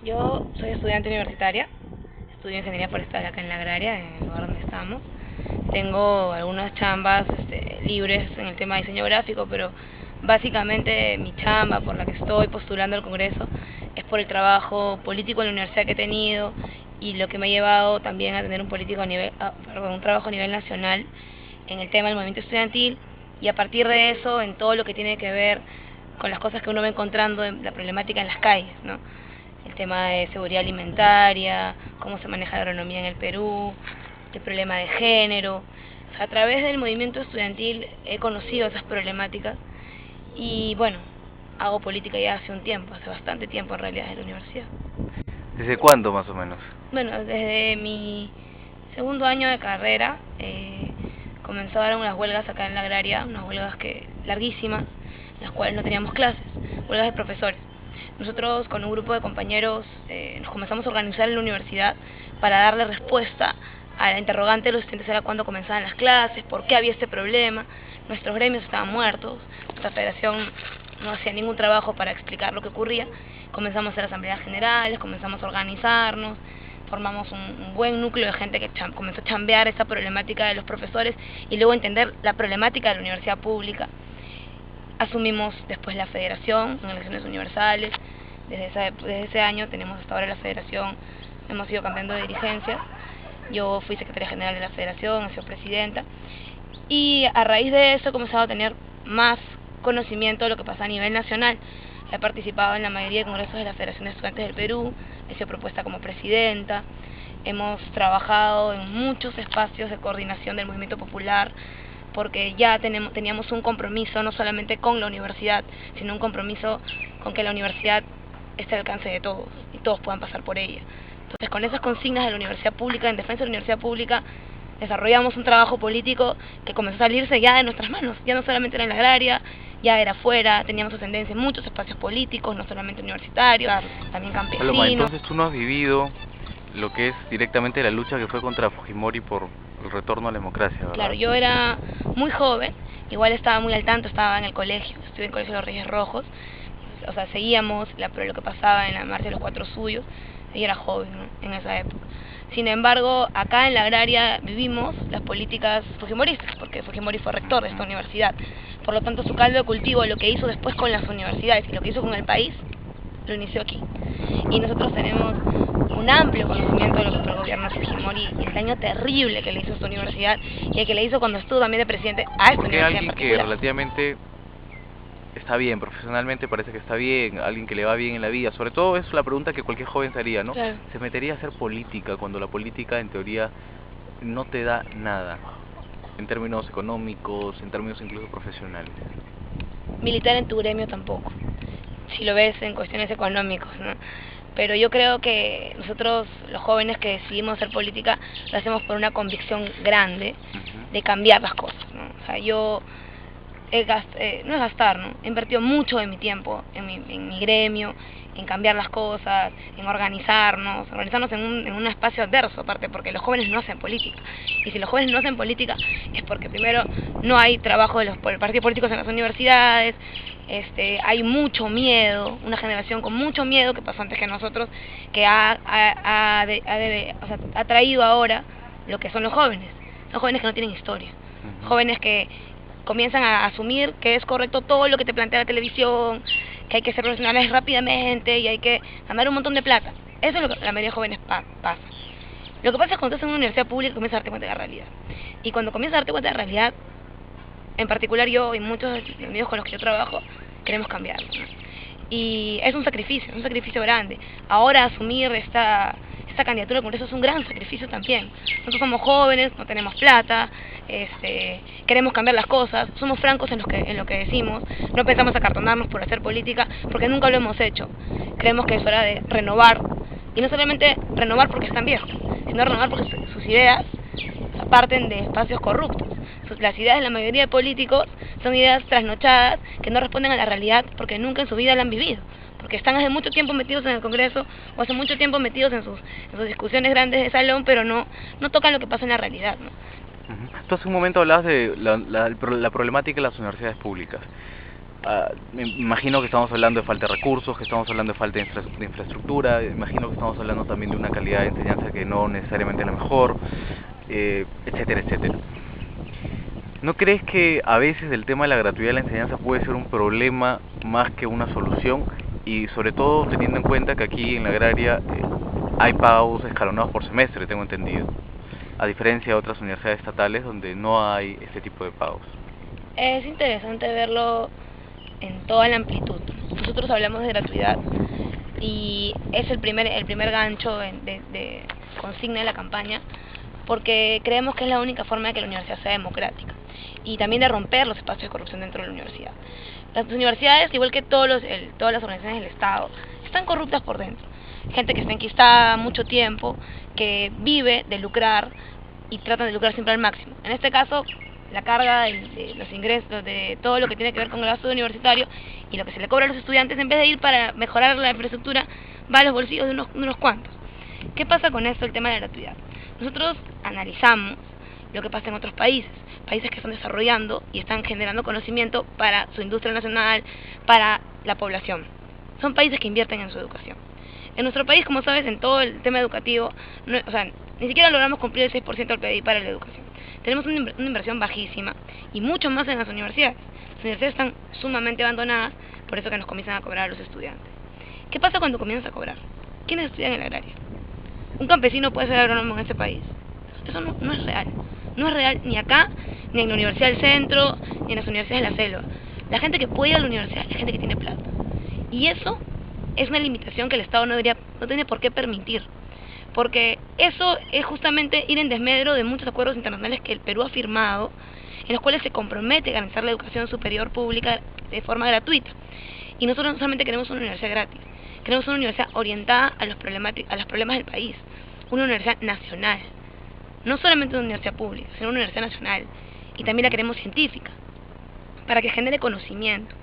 Yo soy estudiante universitaria, estudio ingeniería forestal acá en la agraria, en el lugar donde estamos. Tengo algunas chambas libres en el tema de diseño gráfico, pero básicamente mi chamba por la que estoy postulando al Congreso es por el trabajo político en la universidad que he tenido y lo que me ha llevado también a tener un trabajo a nivel nacional en el tema del movimiento estudiantil, y a partir de eso en todo lo que tiene que ver con las cosas que uno va encontrando en la problemática en las calles, ¿no? El tema de seguridad alimentaria, cómo se maneja la agronomía en el Perú, el problema de género. O sea, a través del movimiento estudiantil he conocido esas problemáticas y bueno, hago política ya hace un tiempo, hace bastante tiempo en realidad, desde la universidad. ¿Desde cuándo más o menos? Bueno, desde mi segundo año de carrera comenzaron las huelgas acá en la agraria, unas huelgas larguísimas, en las cuales no teníamos clases, huelgas de profesores. Nosotros con un grupo de compañeros nos comenzamos a organizar en la universidad para darle respuesta a la interrogante de los estudiantes era cuándo comenzaban las clases, por qué había este problema. Nuestros gremios estaban muertos, nuestra federación no hacía ningún trabajo para explicar lo que ocurría. Comenzamos a hacer asambleas generales, comenzamos a organizarnos, formamos un buen núcleo de gente que comenzó a chambear esa problemática de los profesores y luego entender la problemática de la universidad pública. Asumimos después la federación en elecciones universales. Desde ese año tenemos hasta ahora la federación, hemos ido cambiando de dirigencia. Yo fui secretaria general de la federación, he sido presidenta, y a raíz de eso he comenzado a tener más conocimiento de lo que pasa a nivel nacional. He participado en la mayoría de congresos de la Federación de Estudiantes del Perú, he sido propuesta como presidenta, hemos trabajado en muchos espacios de coordinación del movimiento popular, porque ya teníamos un compromiso no solamente con la universidad, sino un compromiso con que la universidad esté al alcance de todos y todos puedan pasar por ella. Entonces, con esas consignas de la universidad pública, en defensa de la universidad pública, desarrollamos un trabajo político que comenzó a salirse ya de nuestras manos, ya no solamente era en la agraria, ya era afuera, teníamos ascendencia en muchos espacios políticos, no solamente universitarios, Claro. también campesinos. Paloma, entonces tú no has vivido lo que es directamente la lucha que fue contra Fujimori por el retorno a la democracia, ¿verdad? Claro, yo era muy joven, igual estaba muy al tanto, estaba en el colegio, estuve en el Colegio de los Reyes Rojos, o sea, seguíamos lo que pasaba en la marcha de los Cuatro Suyos, y era joven, ¿no?, en esa época. Sin embargo, acá en la agraria vivimos las políticas fujimoristas, porque Fujimori fue rector de esta universidad. Por lo tanto, su caldo de cultivo, lo que hizo después con las universidades y lo que hizo con el país, lo inició aquí. Y nosotros tenemos un amplio conocimiento de lo que fue el gobierno de Fujimori y el daño terrible que le hizo a esta universidad y el que le hizo cuando estuvo también de presidente a esta Porque universidad alguien en que particular. relativamente está bien, profesionalmente parece que está bien, alguien que le va bien en la vida, sobre todo es la pregunta que cualquier joven se haría, ¿no? Claro. ¿Se metería a hacer política cuando la política en teoría no te da nada, en términos económicos, en términos incluso profesionales? Militar en tu gremio tampoco, si lo ves en cuestiones económicas, ¿no? Pero yo creo que nosotros, los jóvenes que decidimos hacer política, lo hacemos por una convicción grande de cambiar las cosas, ¿no? O sea, yo no es gastar, ¿no? He invertido mucho de mi tiempo en mi gremio, en cambiar las cosas, en organizarnos en un espacio adverso, aparte porque los jóvenes no hacen política. Y si los jóvenes no hacen política es porque primero no hay trabajo de los partidos políticos en las universidades, hay mucho miedo, una generación con mucho miedo que pasó antes que nosotros, que ha traído ahora lo que son los jóvenes que no tienen historia, jóvenes que comienzan a asumir que es correcto todo lo que te plantea la televisión, que hay que ser profesionales rápidamente y hay que ganar un montón de plata. Eso es lo que la mayoría de jóvenes pasa. Lo que pasa es que cuando estás en una universidad pública comienzas a darte cuenta de la realidad. Y cuando comienzas a darte cuenta de la realidad, en particular yo y muchos de los amigos con los que yo trabajo, queremos cambiarlo, ¿no? Y es un sacrificio grande. Ahora asumir esta candidatura al Congreso es un gran sacrificio también. Nosotros somos jóvenes, no tenemos plata, queremos cambiar las cosas, somos francos en lo que decimos, no pensamos acartonarnos por hacer política, porque nunca lo hemos hecho. Creemos que es hora de renovar, y no solamente renovar porque están viejos, sino renovar porque sus ideas parten de espacios corruptos. Las ideas de la mayoría de políticos son ideas trasnochadas que no responden a la realidad porque nunca en su vida la han vivido, porque están hace mucho tiempo metidos en el Congreso o hace mucho tiempo metidos en sus discusiones grandes de salón, pero no tocan lo que pasa en la realidad, ¿no? Tú hace un momento hablabas de la problemática de las universidades públicas. Me imagino que estamos hablando de falta de recursos, que estamos hablando de falta de infraestructura, imagino que estamos hablando también de una calidad de enseñanza que no necesariamente es la mejor, etcétera, etcétera. ¿No crees que a veces el tema de la gratuidad de la enseñanza puede ser un problema más que una solución? Y sobre todo teniendo en cuenta que aquí en la agraria hay pagos escalonados por semestre, tengo entendido, a diferencia de otras universidades estatales donde no hay este tipo de pagos. Es interesante verlo en toda la amplitud. Nosotros hablamos de gratuidad y es el primer gancho de consigna de la campaña, porque creemos que es la única forma de que la universidad sea democrática y también de romper los espacios de corrupción dentro de la universidad. Las universidades, igual que todas las organizaciones del Estado, están corruptas por dentro. Gente que está enquistada mucho tiempo, que vive de lucrar y tratan de lucrar siempre al máximo. En este caso, la carga de los ingresos, de todo lo que tiene que ver con el gasto universitario y lo que se le cobra a los estudiantes, en vez de ir para mejorar la infraestructura, va a los bolsillos de unos cuantos. ¿Qué pasa con esto, el tema de la gratuidad? Nosotros analizamos lo que pasa en otros países que están desarrollando y están generando conocimiento para su industria nacional, para la población. Son países que invierten en su educación. En nuestro país, como sabes, en todo el tema educativo, ni siquiera logramos cumplir el 6% del PIB para la educación. Tenemos una inversión bajísima y mucho más en las universidades. Las universidades están sumamente abandonadas, por eso que nos comienzan a cobrar a los estudiantes. ¿Qué pasa cuando comienzas a cobrar? ¿Quiénes estudian en el agraria? ¿Un campesino puede ser agrónomo en este país? Eso no es real. No es real ni acá, ni en la Universidad del Centro, ni en las universidades de la selva. La gente que puede ir a la universidad es gente que tiene plata. Y eso es una limitación que el Estado no tiene por qué permitir. Porque eso es justamente ir en desmedro de muchos acuerdos internacionales que el Perú ha firmado, en los cuales se compromete a garantizar la educación superior pública de forma gratuita. Y nosotros no solamente queremos una universidad gratis, queremos una universidad orientada a los problemas del país, una universidad nacional. No solamente una universidad pública, sino una universidad nacional. Y también la queremos científica, para que genere conocimiento.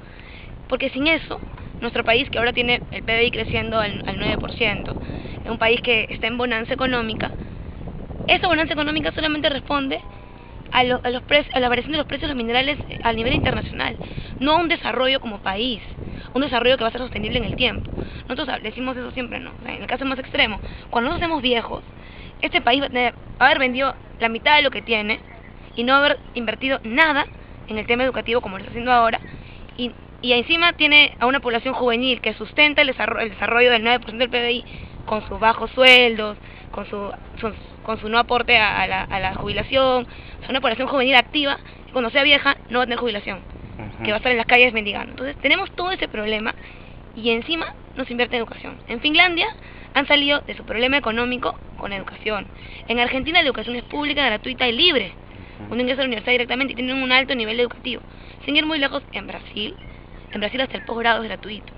Porque sin eso, nuestro país, que ahora tiene el PBI creciendo al 9%, es un país que está en bonanza económica, esa bonanza económica solamente responde a la variación de los precios de los minerales a nivel internacional, no a un desarrollo como país, un desarrollo que va a ser sostenible en el tiempo. Nosotros decimos eso siempre, ¿no? En el caso más extremo, cuando nosotros seamos viejos, este país va a haber vendido la mitad de lo que tiene y no haber invertido nada en el tema educativo como lo está haciendo ahora, y encima tiene a una población juvenil que sustenta el desarrollo del 9% del PBI con sus bajos sueldos, con su no aporte a la jubilación. O sea, una población juvenil activa que cuando sea vieja no va a tener jubilación, que va a estar en las calles mendigando. Entonces tenemos todo ese problema y encima no se invierte en educación. En Finlandia han salido de su problema económico con educación. En Argentina la educación es pública, gratuita y libre. Uno ingresa a la universidad directamente y tienen un alto nivel educativo. Sin ir muy lejos, en Brasil hasta el posgrado es gratuito.